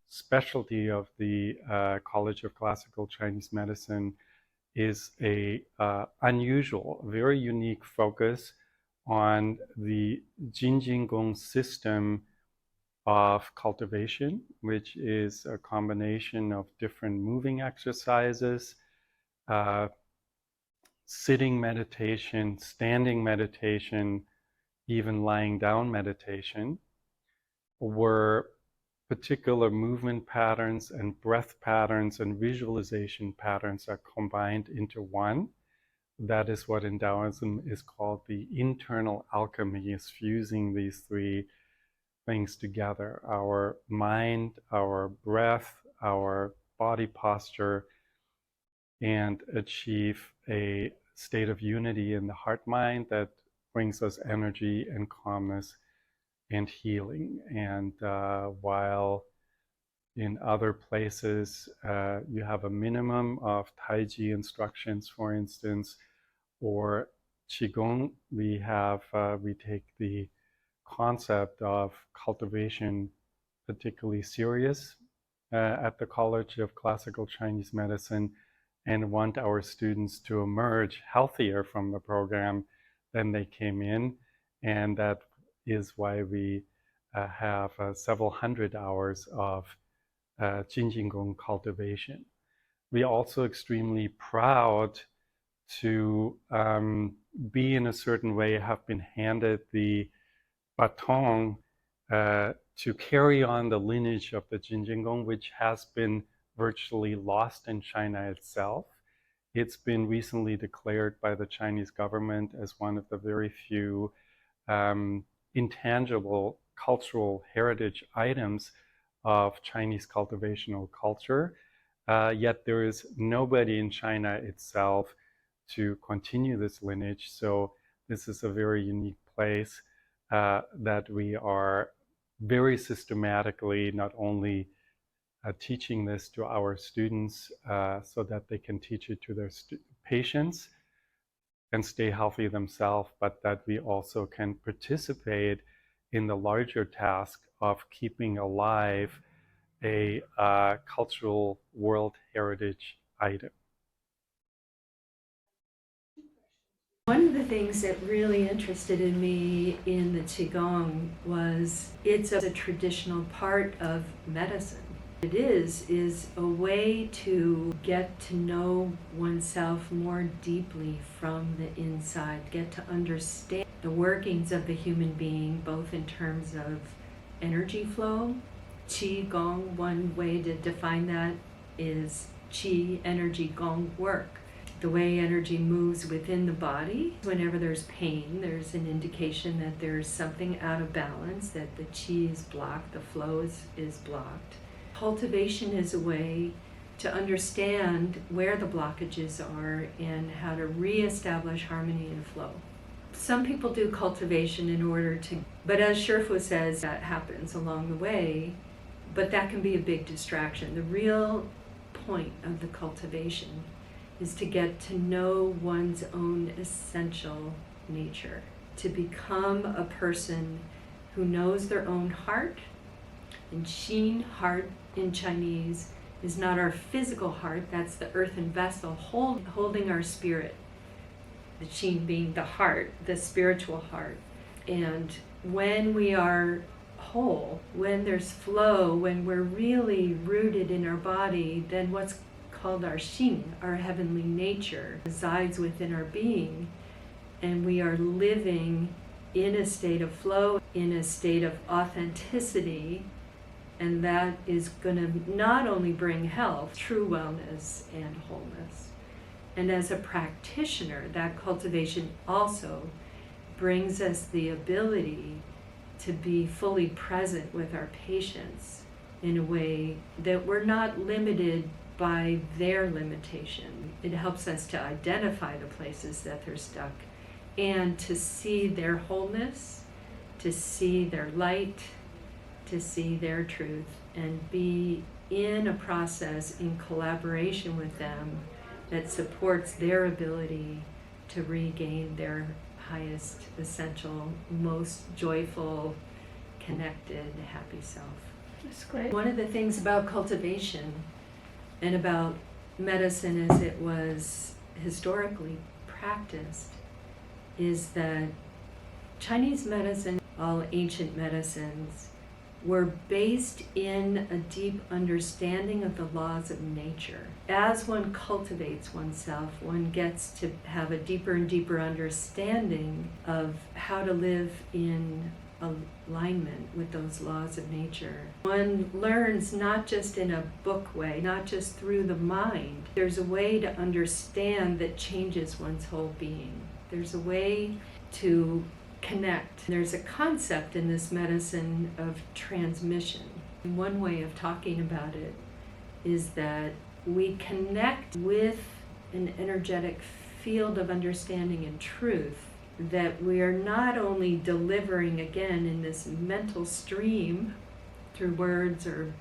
Specialty of the College of Classical Chinese Medicine is a unusual, very unique focus on the Jin Gong system of cultivation, which is a combination of different moving exercises, sitting meditation, standing meditation, even lying down meditation, where particular movement patterns and breath patterns and visualization patterns are combined into one. That is what in Taoism is called the internal alchemy, is fusing these three things together: our mind, our breath, our body posture, and achieve a state of unity in the heart-mind that brings us energy and calmness and healing. And while in other places you have a minimum of Taiji instructions, for instance, or Qigong, we take the concept of cultivation particularly serious at the College of Classical Chinese Medicine, and want our students to emerge healthier from the program than they came in. And that is why we have several hundred hours of Jin Gong cultivation. We are also extremely proud to be, in a certain way, have been handed the baton to carry on the lineage of the Jin Gong, which has been virtually lost in China itself. It's been recently declared by the Chinese government as one of the very few intangible cultural heritage items of Chinese cultivational culture. Yet there is nobody in China itself to continue this lineage. So this is a very unique place that we are very systematically not only teaching this to our students so that they can teach it to their patients and stay healthy themselves, but that we also can participate in the larger task of keeping alive a cultural World Heritage item. One of the things that really interested in me in the Qigong was it's a traditional part of medicine. It is a way to get to know oneself more deeply from the inside, get to understand the workings of the human being, both in terms of energy flow. Qi Gong, one way to define that is Qi, energy, Gong, work. The way energy moves within the body. Whenever there's pain, there's an indication that there's something out of balance, that the Qi is blocked, the flow is blocked. Cultivation is a way to understand where the blockages are and how to reestablish harmony and flow. Some people do cultivation in order to, but as Shifu says, that happens along the way, but that can be a big distraction. The real point of the cultivation is to get to know one's own essential nature, to become a person who knows their own heart And Xin, heart in Chinese, is not our physical heart, that's the earthen vessel holding our spirit. The Xin being the heart, the spiritual heart. And when we are whole, when there's flow, when we're really rooted in our body, then what's called our Xin, our heavenly nature, resides within our being. And we are living in a state of flow, in a state of authenticity, and that is going to not only bring health, true wellness and wholeness. And as a practitioner, that cultivation also brings us the ability to be fully present with our patients in a way that we're not limited by their limitation. It helps us to identify the places that they're stuck and to see their wholeness, to see their light, to see their truth, and be in a process in collaboration with them that supports their ability to regain their highest, essential, most joyful, connected, happy self. That's great. One of the things about cultivation and about medicine as it was historically practiced is that Chinese medicine, all ancient medicines, were based in a deep understanding of the laws of nature. As one cultivates oneself, one gets to have a deeper and deeper understanding of how to live in alignment with those laws of nature. One learns not just in a book way, not just through the mind. There's a way to understand that changes one's whole being. There's a way to connect. There's a concept in this medicine of transmission. One way of talking about it is that we connect with an energetic field of understanding and truth, that we are not only delivering again in this mental stream through words or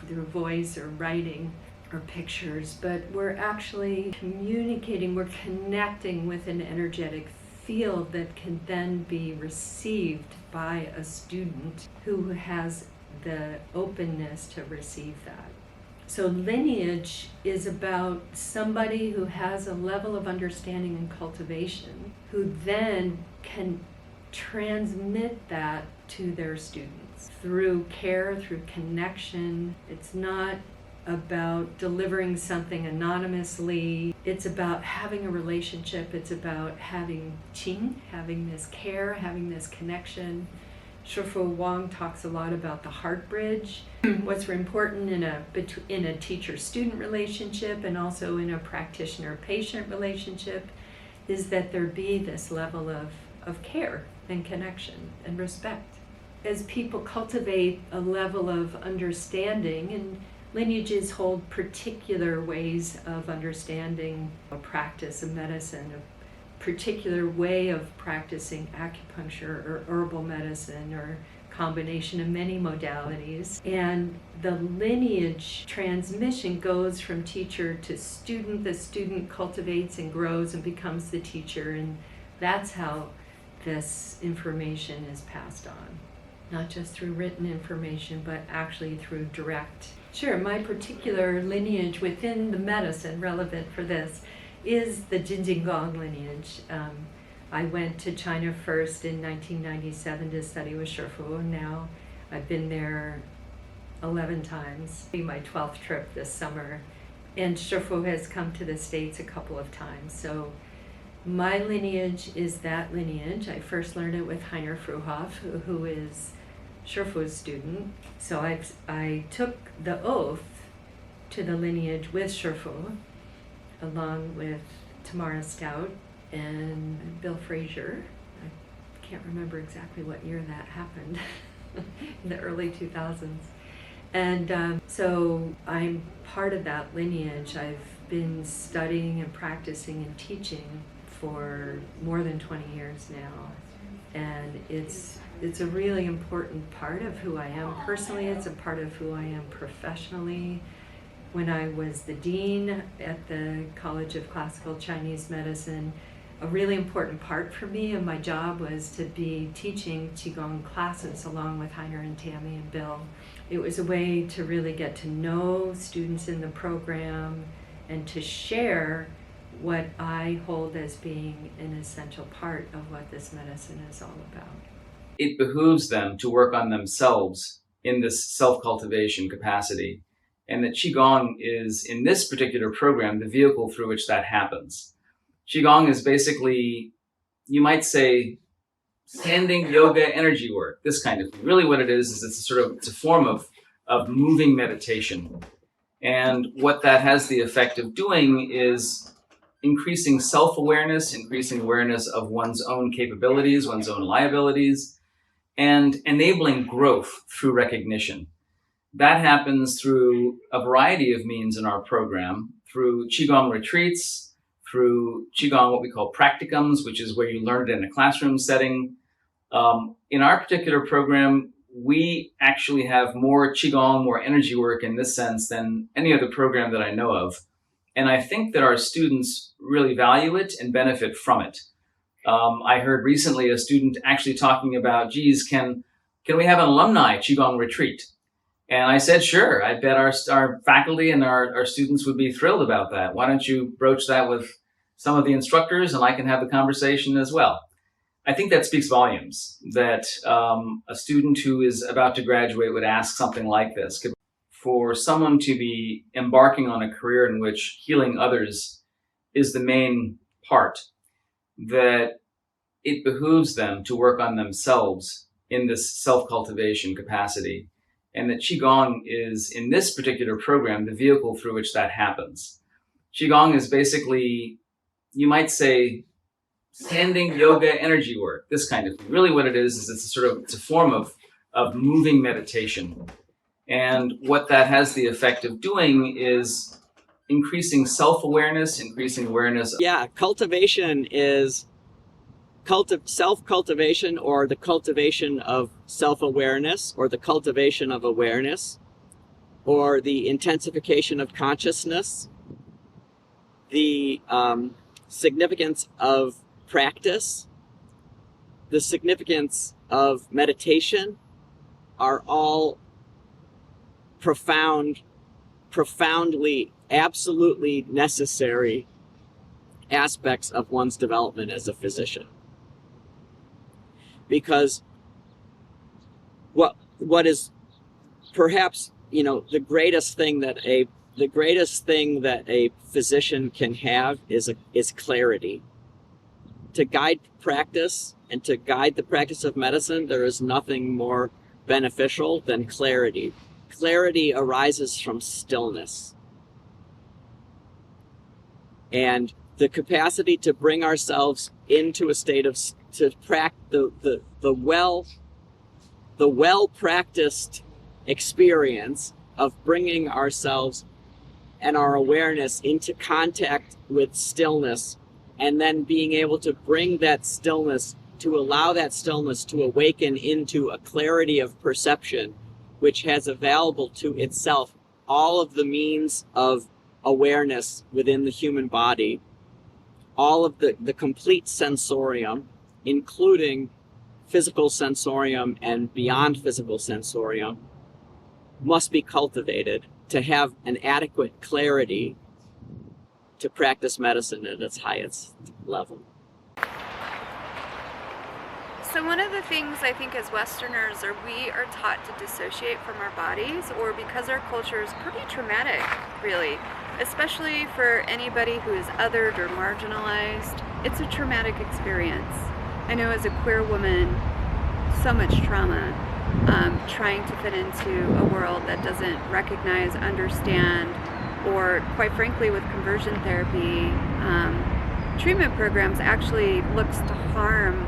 through voice or writing or pictures, but we're actually communicating, we're connecting with an energetic field that can then be received by a student who has the openness to receive that. So lineage is about somebody who has a level of understanding and cultivation, who then can transmit that to their students through care, through connection. It's not about delivering something anonymously. It's about having a relationship. It's about having qing, having this care, having this connection. Shifu Wang talks a lot about the heart bridge. What's important in a teacher-student relationship and also in a practitioner-patient relationship is that there be this level of care and connection and respect. As people cultivate a level of understanding, and lineages hold particular ways of understanding a practice of medicine, a particular way of practicing acupuncture or herbal medicine or combination of many modalities. And the lineage transmission goes from teacher to student. The student cultivates and grows and becomes the teacher, and that's how this information is passed on. Not just through written information, but actually through direct. Sure, my particular lineage within the medicine relevant for this is the Jinjinggong lineage. I went to China first in 1997 to study with Shifu, and now I've been there 11 times. It'll be my 12th trip this summer, and Shifu has come to the States a couple of times. So my lineage is that lineage. I first learned it with Heiner Fruehauf, who is Shifu's student. So I took the oath to the lineage with Shifu, along with Tamara Stout and Bill Frazier. I can't remember exactly what year that happened, in the early 2000s. And so I'm part of that lineage. I've been studying and practicing and teaching for more than 20 years now. And it's a really important part of who I am personally. It's a part of who I am professionally. When I was the dean at the College of Classical Chinese Medicine, a really important part for me, and my job was to be teaching Qigong classes along with Heiner and Tammy and Bill. It was a way to really get to know students in the program and to share what I hold as being an essential part of what this medicine is all about. It behooves them to work on themselves in this self-cultivation capacity, and that Qigong is, in this particular program, the vehicle through which that happens. Qigong is basically, you might say, standing yoga energy work, this kind of thing. Really what it is it's a form of moving meditation. And what that has the effect of doing is increasing self-awareness, increasing awareness of one's own capabilities, one's own liabilities, and enabling growth through recognition. That happens through a variety of means in our program, through Qigong retreats, through Qigong, what we call practicums, which is where you learn it in a classroom setting. In our particular program, we actually have more Qigong, more energy work in this sense than any other program that I know of. And I think that our students really value it and benefit from it. I heard recently a student actually talking about, geez, can we have an alumni Qigong retreat? And I said, sure, I bet our faculty and our students would be thrilled about that. Why don't you broach that with some of the instructors and I can have the conversation as well. I think that speaks volumes, that a student who is about to graduate would ask something like this. For someone to be embarking on a career in which healing others is the main part, that it behooves them to work on themselves in this self-cultivation capacity. And that Qigong is, in this particular program, the vehicle through which that happens. Qigong is basically, you might say, standing yoga energy work, this kind of thing. Really what it is it's a form of moving meditation. And what that has the effect of doing is increasing self-awareness, increasing awareness. Yeah, cultivation is self-cultivation, or the cultivation of self-awareness, or the cultivation of awareness, or the intensification of consciousness, the significance of practice, the significance of meditation are all profoundly, absolutely necessary aspects of one's development as a physician. Because what is perhaps, the greatest thing that a physician can have is clarity. To guide practice and to guide the practice of medicine, there is nothing more beneficial than clarity. Clarity arises from stillness. And the capacity to bring ourselves into a state of, to practice the well-practiced experience of bringing ourselves and our awareness into contact with stillness, and then being able to bring that stillness, to allow that stillness to awaken into a clarity of perception, which has available to itself all of the means of awareness within the human body, all of the complete sensorium, including physical sensorium and beyond physical sensorium, must be cultivated to have an adequate clarity to practice medicine at its highest level. So one of the things I think as Westerners we are taught to dissociate from our bodies, or because our culture is pretty traumatic, really, especially for anybody who is othered or marginalized. It's a traumatic experience. I know as a queer woman, so much trauma, trying to fit into a world that doesn't recognize, understand, or quite frankly with conversion therapy, treatment programs actually looks to harm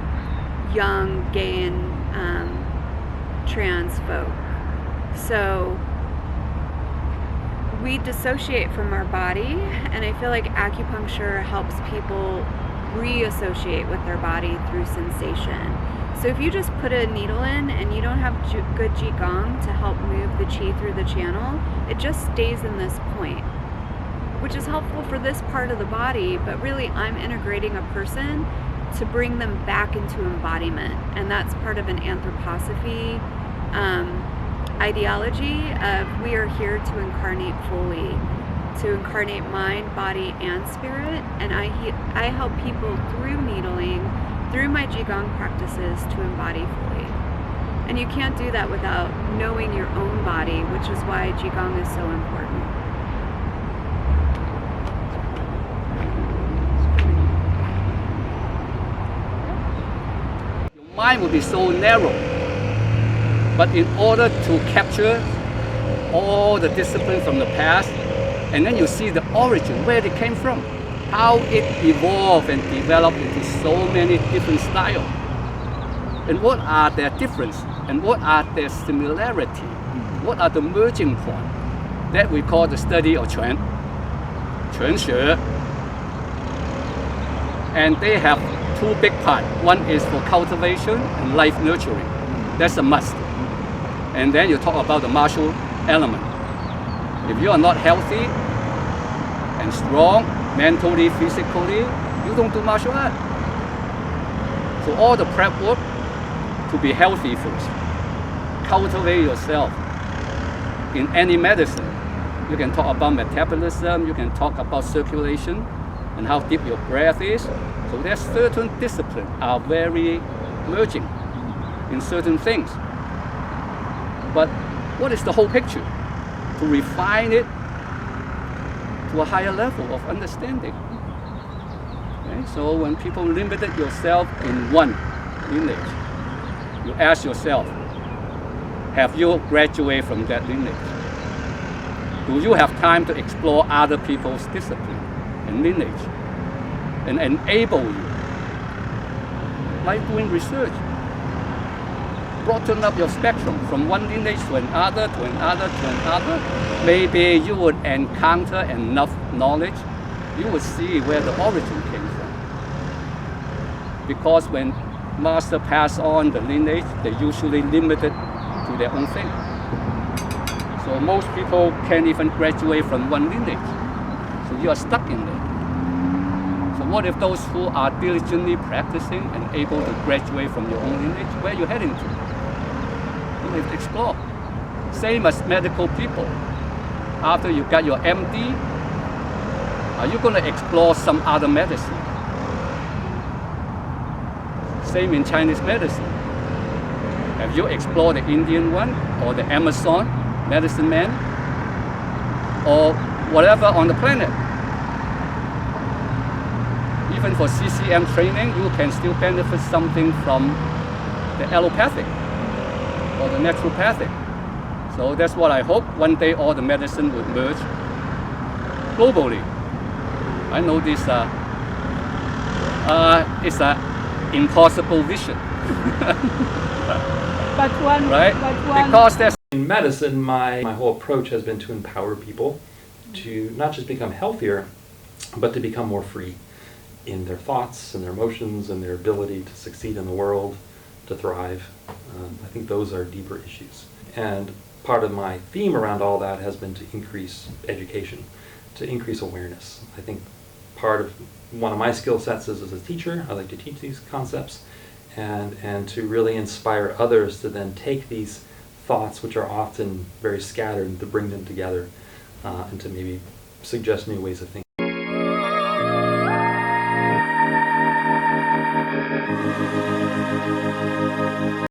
young gay and trans folk. So we dissociate from our body, and I feel like acupuncture helps people reassociate with their body through sensation. So if you just put a needle in and you don't have good Qigong to help move the Qi through the channel, it just stays in this point. which is helpful for this part of the body, but really I'm integrating a person to bring them back into embodiment. And that's part of an anthroposophy ideology of we are here to incarnate fully, to incarnate mind, body, and spirit. And I help people through needling, through my Qigong practices, to embody fully. And you can't do that without knowing your own body, which is why Qigong is so important. Your mind will be so narrow, but in order to capture all the discipline from the past, and then you see the origin, where they came from, how it evolved and developed into so many different styles. And what are their difference? And what are their similarity? What are the merging points? That we call the study of Quan Xue. And they have two big parts. One is for cultivation and life nurturing. That's a must. And then you talk about the martial element. If you are not healthy and strong, mentally, physically, you don't do martial art. So all the prep work to be healthy first. Cultivate yourself. In any medicine, you can talk about metabolism, you can talk about circulation and how deep your breath is. So there's certain disciplines are very merging in certain things. But what is the whole picture? To refine it to a higher level of understanding. Okay? So when people limited yourself in one lineage, you ask yourself, have you graduated from that lineage? Do you have time to explore other people's discipline and lineage and enable you, like doing research, broaden up your spectrum from one lineage to another, to another, to another? Maybe you would encounter enough knowledge, you would see where the origin came from. Because when master pass on the lineage, they usually limited to their own thing. So most people can't even graduate from one lineage. So you are stuck in there. So what if those who are diligently practicing and able to graduate from your own lineage, where are you heading to? You have to explore. Same as medical people. After you got your MD, are you going to explore some other medicine? Same in Chinese medicine. Have you explored the Indian one or the Amazon medicine man or whatever on the planet? Even for CCM training, you can still benefit something from the allopathic or the naturopathic. So that's what I hope. One day all the medicine would merge globally. I know this is an impossible vision. But one, right? but one. Because there's in medicine, my whole approach has been to empower people to not just become healthier, but to become more free in their thoughts and their emotions and their ability to succeed in the world, to thrive. I think those are deeper issues. And part of my theme around all that has been to increase education, to increase awareness. I think part of one of my skill sets is as a teacher. I like to teach these concepts and to really inspire others to then take these thoughts, which are often very scattered, and to bring them together and to maybe suggest new ways of thinking.